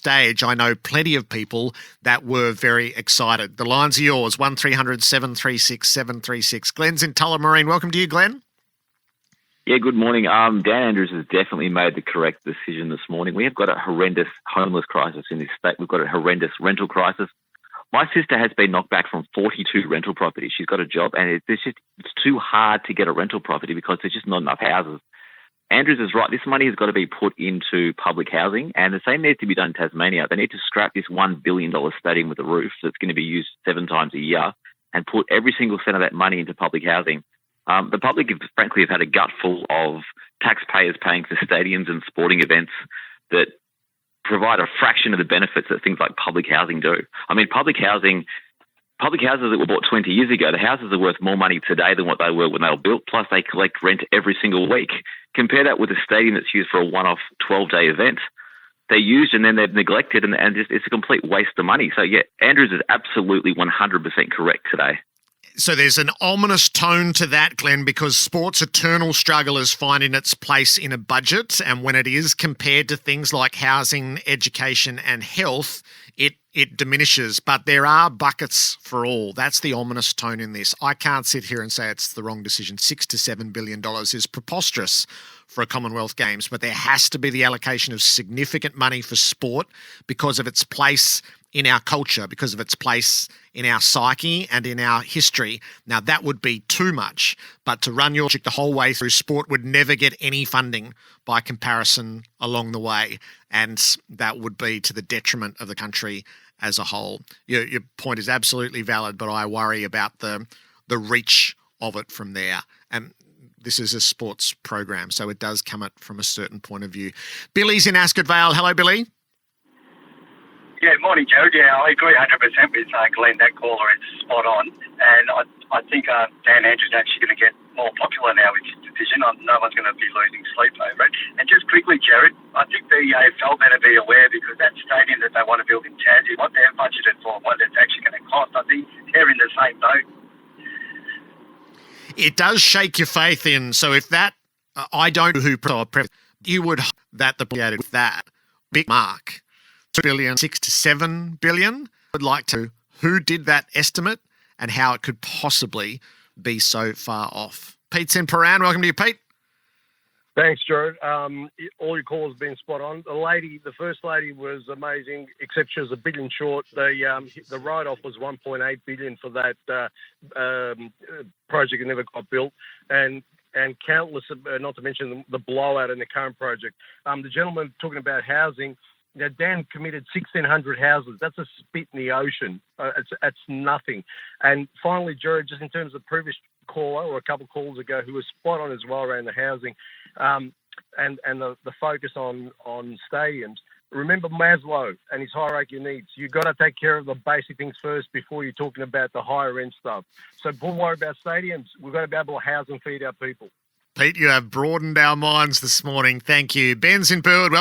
stage, I know plenty of people that were very excited. The lines are yours, 1300 736 736. Glenn's in Tullamarine. Welcome to you, Glenn. Yeah, good morning. Dan Andrews has definitely made the correct decision this morning. We have got a horrendous homeless crisis in this state. We've got a horrendous rental crisis. My sister has been knocked back from 42 rental properties. She's got a job, and it's too hard to get a rental property because there's just not enough houses. Andrews is right. This money has got to be put into public housing, and the same needs to be done in Tasmania. They need to scrap this $1 billion stadium with a roof that's going to be used 7 times a year and put every single cent of that money into public housing. The public, frankly, have had a gutful of taxpayers paying for stadiums and sporting events that provide a fraction of the benefits that things like public housing do. I mean, public houses that were bought 20 years ago, the houses are worth more money today than what they were when they were built, plus they collect rent every single week. Compare that with a stadium that's used for a one-off 12-day event. They're used and then they're neglected, and it's a complete waste of money. So, yeah, Andrews is absolutely 100% correct today. So there's an ominous tone to that, Glenn, because sport's eternal struggle is finding its place in a budget. And when it is compared to things like housing, education and health, it diminishes. But there are buckets for all. That's the ominous tone in this. I can't sit here and say it's the wrong decision. $6 to $7 billion is preposterous for a Commonwealth Games, but there has to be the allocation of significant money for sport because of its place in our culture, because of its place in our psyche and in our history. Now, that would be too much, but to run your logic the whole way through, sport would never get any funding by comparison along the way, and that would be to the detriment of the country as a whole. Your point is absolutely valid, but I worry about the reach of it from there. And this is a sports program, so it does come at from a certain point of view. Billy's in Ascot Vale. Hello, Billy. Yeah, morning, Jared. Yeah, I agree 100% with Glenn. That caller is spot on. And I think Dan Andrews is actually going to get more popular now with his decision. No one's going to be losing sleep over it. And just quickly, Jared, I think the AFL better be aware because that stadium that they want to build in Tassie, what they're budgeted for, what it's actually going to cost, I think they're in the same boat. It does shake your faith in. So if that, I don't know who you would hope that the with that big mark, $2 billion, $6 to $7 billion. Would like to who did that estimate and how it could possibly be so far off. Pete's in Paran. Welcome to you, Pete. Thanks, Jared. All your calls have been spot on. The first lady was amazing, except she was $1 billion short. The write-off was $1.8 billion for that project that never got built, and countless, not to mention the blowout in the current project. The gentleman talking about housing. Now, Dan committed 1,600 houses. That's a spit in the ocean. It's nothing. And finally, Jared, just in terms of the previous caller or a couple of calls ago, who was spot on as well around the housing and the focus on stadiums. Remember Maslow and his hierarchy of needs. You've got to take care of the basic things first before you're talking about the higher end stuff. So don't worry about stadiums. We've got to be able to house and feed our people. Pete, you have broadened our minds this morning. Thank you. Ben's in Burwood.